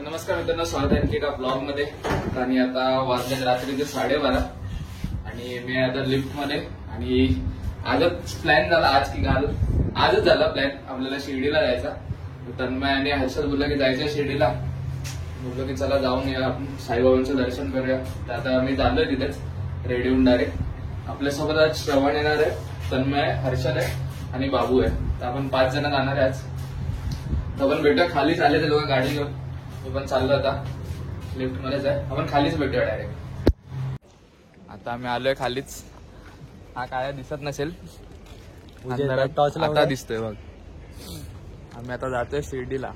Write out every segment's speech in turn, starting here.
नमस्कार मित्रांनो, स्वागत आहे आणखी एका ब्लॉग मध्ये. आणि आता वाजले रात्रीचे 12:30 आणि मी आता लिफ्ट मध्ये. आणि आजच प्लॅन झाला, आज की काल आजच झाला प्लॅन आपल्याला शिर्डीला जायचा. तन्मय आणि हर्षद बोलला की जायचं शिर्डीला. बोललो की चला जाऊन या, आपण साईबाबांचं दर्शन करूया. तर आता आम्ही चाललोय तिथेच रेडी होऊन डायरेक्ट. आपल्यासोबत आज श्रवण येणार आहे, तन्मय, हर्षद आहे आणि बाबू आहे. तर आपण 5 जण जाणार आहे आज. तर आपण भेटूया खालीच, आले ते लोक गाडी घेऊन. तो पण चाललो आता लिफ्ट मध्येच आहे, आपण खालीच भेटूया डायरेक्ट. आता आम्ही आलोय खालीच. हा काय दिसत नसेल, आता दिसतोय बघ. आम्ही आता जातोय शिर्डीला.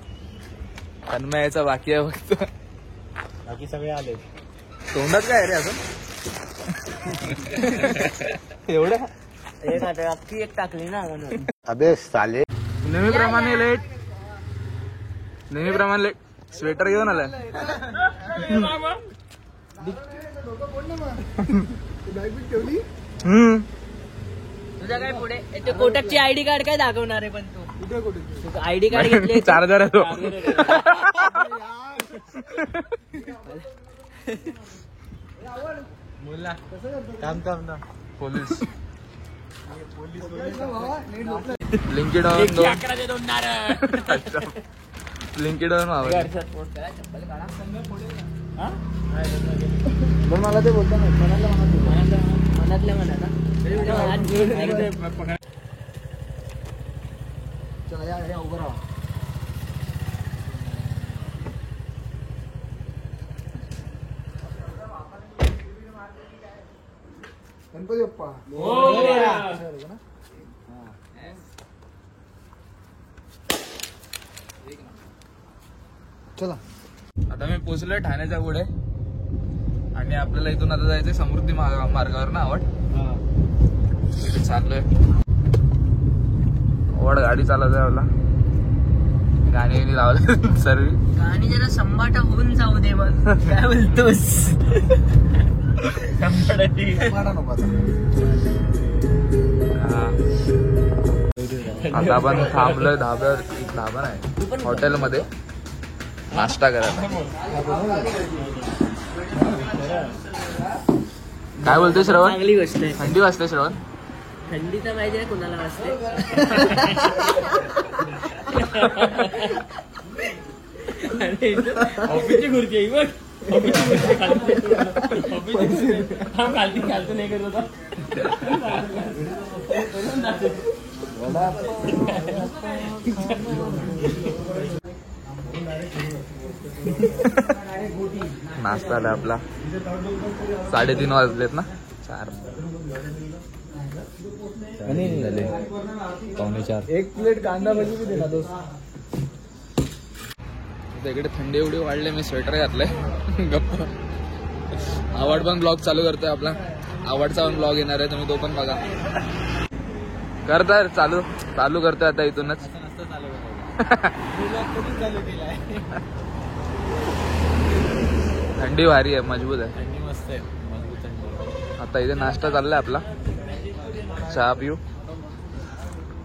तन्मय यायचा बाकी आहे फक्त, बाकी सगळे आले. तोंडात काय रे अजून एवढं अख्खी एक टाकली ना म्हणून. अबे साले, नेहमीप्रमाणे लेट, नेहमीप्रमाणे लेट. स्वेटर घेऊन आलाय. तुझा काय पुढे ते कोटकची आयडी कार्ड काय दाखवणार आहे? पण तू आयडी कार्ड घेतले, चार्जर आहे तो. काम ना पोलीस लिंकेड लिंकेड मला ते बोलतो मनातल्या मनात उभं राहा. गणपती बाप्पा चला. आता मी पोहोचलोय ठाण्याच्या पुढे आणि आपल्याला इथून आता जायचंय समृद्धी मार्गावर ना आवड. तिथे चाललोय. आवड गाडी चालवत आहे मला. गाणी लावलं सर्व. गाणी जरा संबाटा होऊन जाऊ दे मग. काय बोलतोस? आता आपण थांबलोय धाब्यावर. एक धाबा नाही, हॉटेलमध्ये नाश्ता करायला. काय बोलतोय श्रवण? चांगली गोष्ट आहे. थंडी वाजते श्रवण? थंडी तर पाहिजे कुणाला वाजते. ऑफिसची खुर्ची आहे बघ. खालती खालती नाही करत होता. नाश्ता आला आपला. 3:30 वाजलेत ना, 4 झाले, 3:45. एक प्लेट कांदा भजी बी दिला दोस्त. इकडे थंडी एवढी वाढली, मी स्वेटर घातलंय. गप्प. आवड पण ब्लॉग चालू करतोय आपला. आवडचा पण ब्लॉग येणार आहे, तुम्ही तो पण बघा. करताय चालू चालू करतोय आता इथूनच. थंडी भारी आहे, मजबूत आहे. थंडी मस्त आहे, मजबूत थंडी. आता इथे नाश्ता चाललाय आपला. चहा पिऊ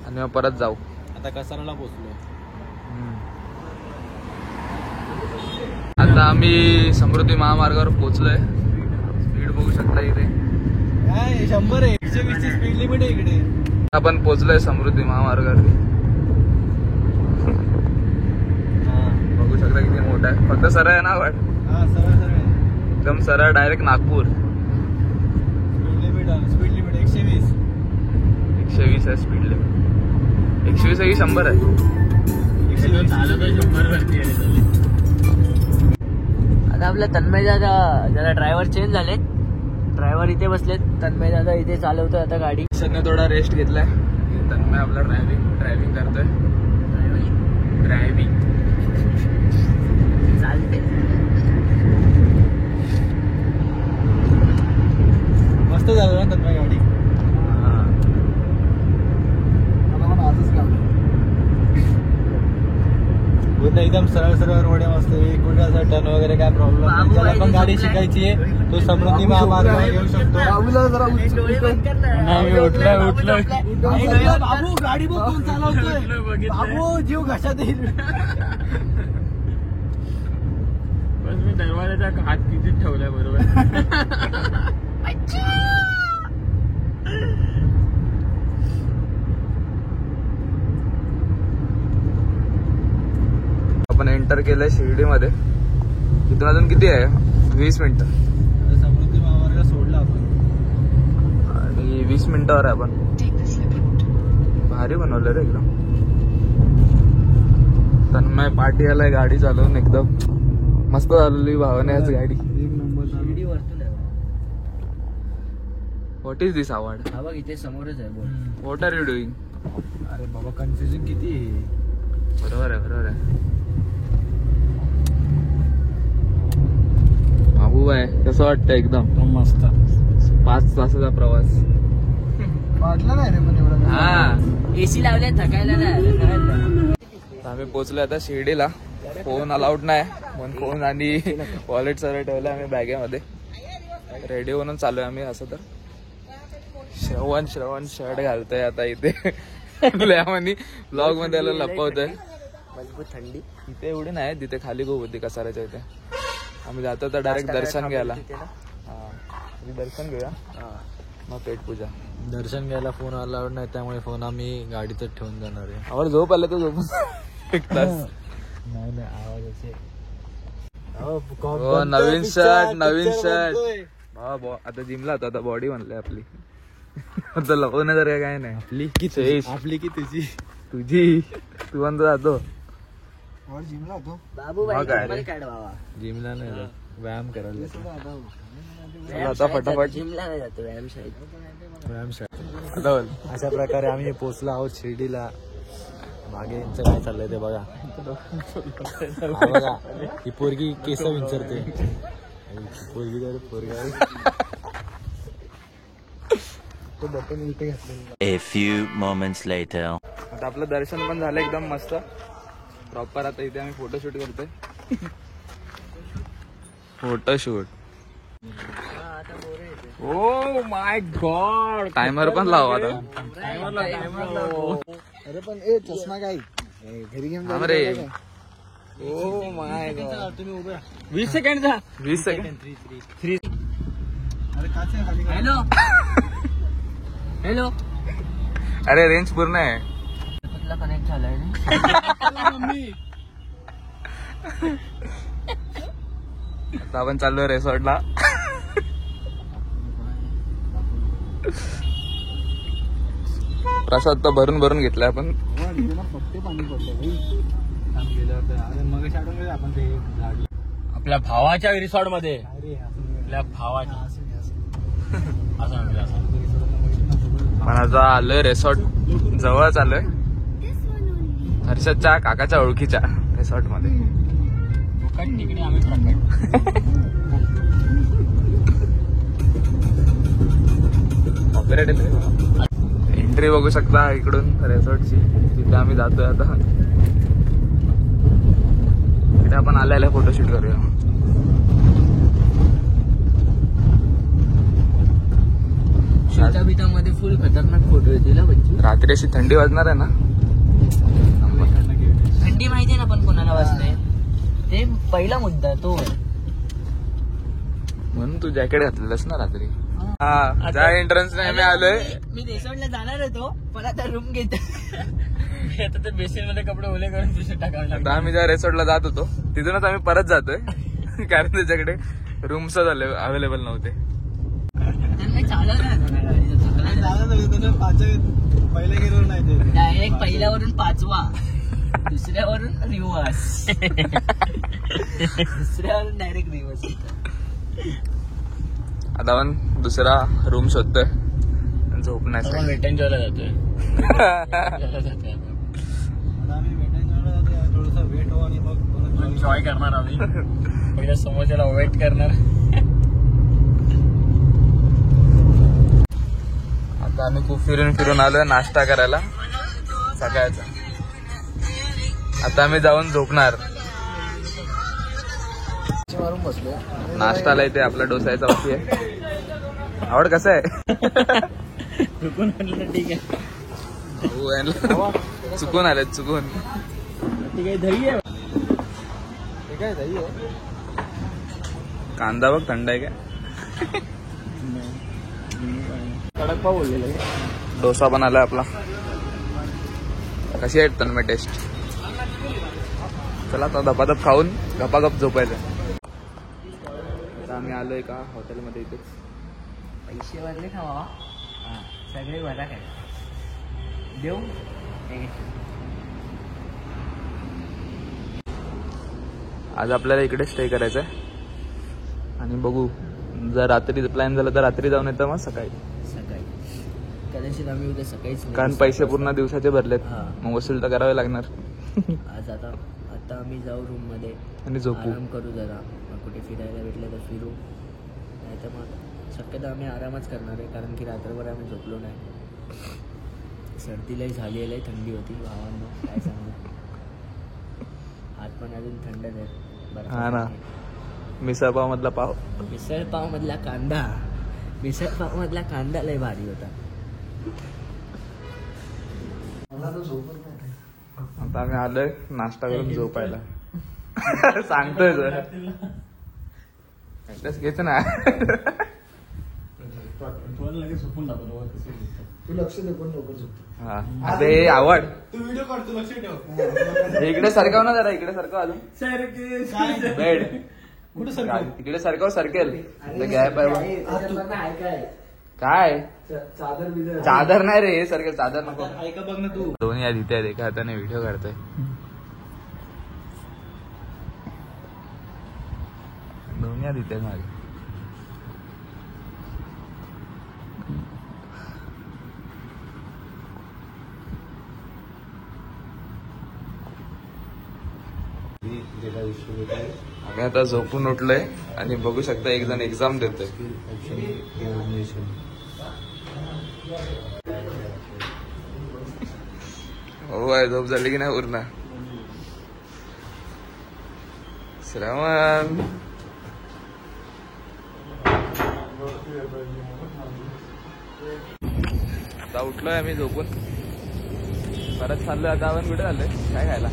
आणि मग परत जाऊ. आता कसाराला पोहोचलो. आता आम्ही समृद्धी महामार्गावर पोहोचलोय. स्पीड बघू शकता इथे. 100 आहे, 120 स्पीड लिमिट आहे इकडे. आपण पोहोचलोय समृद्धी महामार्गावर. बघू शकता किती मोठा आहे. फक्त सरळ आहे ना वाट, एकदम सरळ डायरेक्ट नागपूर. Speed limit 120. 120 आहे स्पीड लिमिट. 120 आहे की 100 आहे? आता आपल्या तन्मय दादा जरा ड्रायव्हर चेंज झाले. ड्रायव्हर इथे बसलेत. तन्मय दादा इथे चालवतोय आता गाडी. सध्या थोडा रेस्ट घेतलाय. तन्मय आपला ड्रायव्हिंग करतोय. ड्रायव्हिंग चालते. मस्त झालं ना तन्मय गाडी. आता मला आजच लावलं. एकदम सरळ सरळ रोड आहे, मस्त. कुठे असं टर्न वगैरे काय प्रॉब्लेम नाही. ज्याला पण गाडी शिकायची आहे तो समृद्धी महामार्ग घेऊ शकतो. बाबूला जरा उठलं. बाबू गाडी बघून चालवतोय. बाबू जीव घशात येईल. दरवाजाचा हात किती ठेवलाय बरोबर. आपण एंटर केलंय शिर्डीमध्ये. इथून अजून किती आहे? 20 मिनिटं. समृद्धी महामार्ग सोडला आपण आणि 20 मिनिटावर आहे आपण. भारी बनवलं रे एकदम. तन्मय पाटी आलाय गाडी चालवून एकदम मस्त चालवली भावाने आज गाडी. एक नंबर. शिर्डी वरतून आहे. What is this award? हा बघ इथे समोरच आहे बोल. What are you doing? अरे बाबा कन्फ्युजन किती आहे. बरोबर आहे बरोबर आहे. महबूब आहे. कसं वाटतं? एकदम मस्त. 5 तासाचा प्रवास. वाटलं नाही रे पण एवढं. हा एसी लावले थकायला नाही. आम्ही पोहोचलो आता शिर्डीला. फोन अलाउड नाही म्हणून फोन आणि वॉलेट सगळं ठेवलं आम्ही बॅगेमध्ये. रेडी होऊन चालू आहे आम्ही. असं तर श्रवण शर्ट घालतोय आता इथे. ब्लॉग मध्ये लपवतोय. मजबूत थंडी इथे एवढी नाही, तिथे खाली खूप होती कसाऱ्याच्या इथे. आम्ही जातो तर डायरेक्ट दर्शन घ्यायला. हा दर्शन घेऊया मग पेट पूजा. दर्शन घ्यायला फोन अलाउड नाही त्यामुळे फोन आम्ही गाडीतच ठेवून जाणार आहे. आम्हाला झोप आलं तर झोपून 1 तास. नाही आवाजाचे. नवीन शर्ट. आता जिमला होता, आता बॉडी बनलाय आपली. आता लपवणं तर काय नाही. आपली की तुझी. तुझी तू पण जातो जिमला होतो बाबू हा काय रे? काढ बाबा. जिमला नाही जात. व्यायाम करायला चला आता फटाफट. जिमला नाही जातो व्यायामशाळेत. व्यायामशाळा. आता बोल. अशा प्रकारे आम्ही पोहोचलो आहोत शिर्डीला. मागे यांचं काय चाललंय ते बघा. हा बघा ही पोरगी केस विंचरते. पोरगी तर पोरगा तो बटन इथे घातलेलं. A few moments later. आता आपलं दर्शन पण झालं एकदम मस्त प्रॉपर. आता इथे आम्ही फोटोशूट करतोय. Photoshoot. Oh my God. Timer पण लाव आता. अरे पण ए चष्मा काय घरी घेऊन थांब रे. Oh my God. तुम्ही उभे 20 सेकंडचा. 20 सेकंड. 3. अरे काच आहे खाली. Hello hello. अरे रेंज पूर्ण आहे. कुठला कनेक्ट झालाय आता आपण चाललोय रिसॉर्टला. प्रसाद तर भरून भरून घेतलाय आपण. फक्त पाणी पडलं मग आठवण आपण ते झाड आपल्या भावाच्या रिसॉर्ट मध्ये. आपल्या भावाच्या पण आता आलोय रिसॉर्ट जवळच आलोय. हर्षदच्या काकाच्या ओळखीच्या रिसॉर्ट मध्ये. तिकडे आम्ही प्रकट. एंट्री बघू शकता इकडून रिसॉर्टची. तिथे आम्ही जातोय आता. तिथे आपण आल्याला फोटोशूट करूया. शेताबितामध्ये फुल खतरनाक फोटो येतील बच्ची. रात्री अशी थंडी वाजणार आहे ना. थंडी माहितीये ना पण कोणाला वाजते ते पहिला मुद्दा तो. म्हणून तू जॅकेट घातलेलंस ना रात्री. हा ज्या एंट्रन्स ने आम्ही आलोय. मी रिसॉर्टला जाणार होतो पण आता रूम घेत. आता ते बेसिन मध्ये कपडे ओले करून दुसरे टाकावे लागले. आता आम्ही ज्या रिसॉर्टला जात होतो तिथूनच आम्ही परत जातोय. कारण त्याच्याकडे रूम्स अवेलेबल नव्हते. पहिल्या गेलो नाही ते डायरेक्ट पहिल्यावरून 5वा दुसऱ्यावरून रिवर्स. दुसऱ्यावरून डायरेक्ट रिवर्स. आता आपण दुसरा रूम शोधतोय झोपण्यासाठी. वेट एन्जॉयला जातोय. आम्ही भेटायला थोडस वेट हो आणि मग एन्जॉय करणार आम्ही. पहिल्या समोरच्याला वेट करणार. आता आम्ही खूप फिरून आलोय नाश्ता करायला सकाळचा. आता आम्ही जाऊन झोपणार. मारून बसलो. नाश्ताला इथे आपला डोसायचा बाकी आहे. आवड कसं आहे? चुकून आणलं ठीक आहे. चुकून आले चुकून. ठीक आहे. दही आहे. हे काय दही आहे. कांदा बघ थंड आहे काय. कडक पाव बोललेलं डोसा पण आलाय आपला. कशी आहेत तन्मय टेस्ट. चला आता धपाधप खाऊन गपागप झोपायचं. आता आम्ही आलोय का हॉटेलमध्ये इथेच. पैसे भरले का बाबा. सगळे भरा काय देऊ. आज आपल्याला इकडे स्टे करायचं आहे आणि बघू जर रात्री प्लॅन झाला तर रात्री जाऊन येतं मग सकाळी. कदाचित आम्ही उद्या सकाळीच निघू. कारण पैसे पूर्ण दिवसाचे भरलेत हा. मग वसूल तर करावे लागणार. आज आता आम्ही जाऊ रूम मध्ये आणि झोपू. आराम करू जरा. मग कुठे फिरायला भेटलं तर फिरू. नाही तर मग शक्यतो आम्ही आरामच करणार आहे कारण की रात्रभर आम्ही झोपलो नाही. सर्दीलाही झाली आहे, थंडी होती भावांनो काय सांगू. हात पण अजून थंड आहेत. हा ना. मिसळ पाव मधला पाव. मिसळ पाव मधला कांदा लय भारी होता. आता आम्ही आलोय नाश्ता करून झोपायला. सांगतोय सर घेत ना. अरे आवड तू व्हिडिओ काढतो लक्ष ठेव. इकडे सरकाव ना जरा. इकडे सरकाव अजून. बेड कुठे सर इकडे सरकाव सरकेल. गॅप आहे काय. चादर नाही रे हे सरकेल. चादर नको. ऐका बघ ना तू. दोन्ही आधी इथे आहेत. एका हाताने व्हिडिओ काढतोय. दोन्ही आधी इथे माझे. आम्ही आता झोपून उठलोय आणि बघू शकता एक जण एक्झाम देतोय. हो आहे झोप झाली की नाही पूर्ण. श्रवण आता उठलोय आम्ही झोपून. परत चाललोय आता आपण. कुठे चाललोय काय खायला.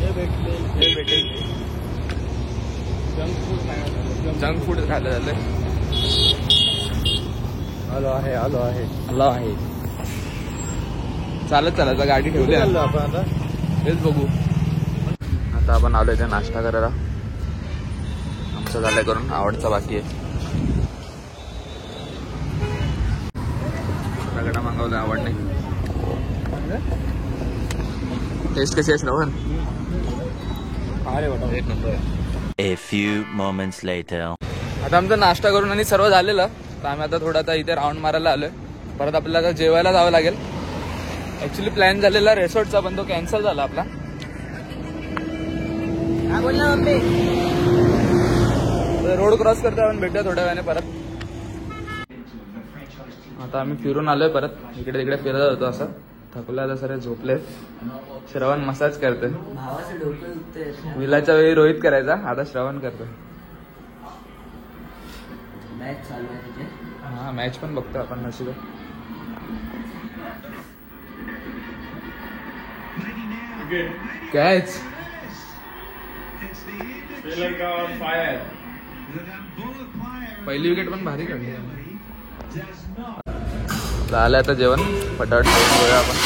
भेटेल जंक फूड खायला झालंय. आलो आहे चालत चालत गाडी ठेवली आहे. आपण आता तेच बघू. आता आपण आलोय त्या नाश्ता करायला. आमचं झालंय करून. आवडचा बाकी आहे. रगडा मागवला आवड नाही. टेस्ट कशी आहे श्रवण. एक number. A few moments later. आता आमचा नाश्ता करून आणि सर्व झालेलं तर आम्ही आता थोडं आता इथे राऊंड मारायला आलोय. परत आपल्याला आता जेवायला जावं लागेल. ऍक्च्युली प्लॅन झालेला रिसॉर्टचा पण तो कॅन्सल झाला आपला. रोड क्रॉस करतो आपण. भेटूया थोड्या वेळाने परत. आता आम्ही फिरून आलोय परत. इकडे तिकडे फिरत होतो असं. थकलोय आता सर. झोपले. श्रवण मसाज करतोय. भावाचं डोकं दुखतंय. विलाच्या वेळी रोहित करायचा. आता श्रवण करतोय. मॅच चालू आहे तिथे. हा मॅच पण बघतो आपण. नशीब कॅच. पहिली विकेट पण भारी काढली. झालं आता जेवण. फटाफट जेवण घेऊया आपण.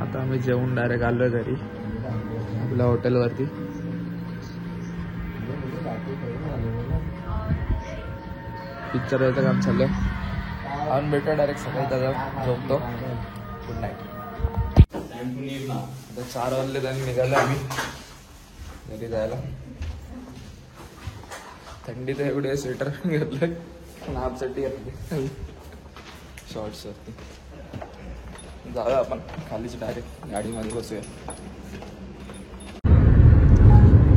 आता आम्ही जेवून डायरेक्ट आलोय घरी आपल्या हॉटेलवरती. पिक्चर यायचं काम चाललंय. आपण भेटूया डायरेक्ट सकाळी. त्याचा झोपतो. Good night. आता 4 वाजले त्यांनी निघालो आम्ही घरी जायला. थंडी तर एवढी. स्वेटर घेतलंय. हाफसाठी घेतली. शॉर्ट्स वरती. जाऊया आपण खालीच डायरेक्ट गाडीमध्ये बसूया.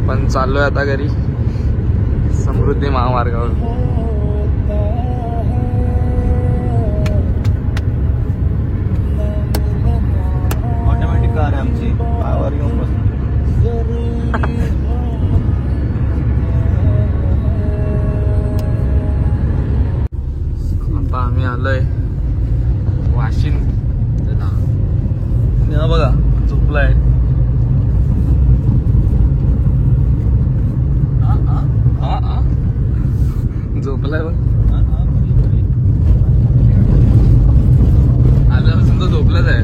पण चाललोय आता घरी समृद्धी महामार्गावर. ऑटोमॅटिक कार आहे आमची. पायावर घेऊन बस. आता आम्ही आलोय वाशिम. बघा झोपलाय. चांगलंच आहे.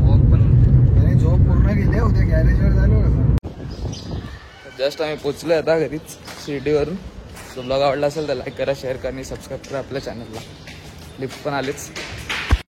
वॉक पण झोप पूर्ण गेली उद्या गॅरेजवर झालो जस्ट आम्ही पोचलोय आता घरीच शिर्डीवरून. जो ब्लॉग आवडला असेल तर लाईक करा, शेअर करा आणि सबस्क्राईब करा आपल्या चॅनलला. लिफ्ट पण आलेच.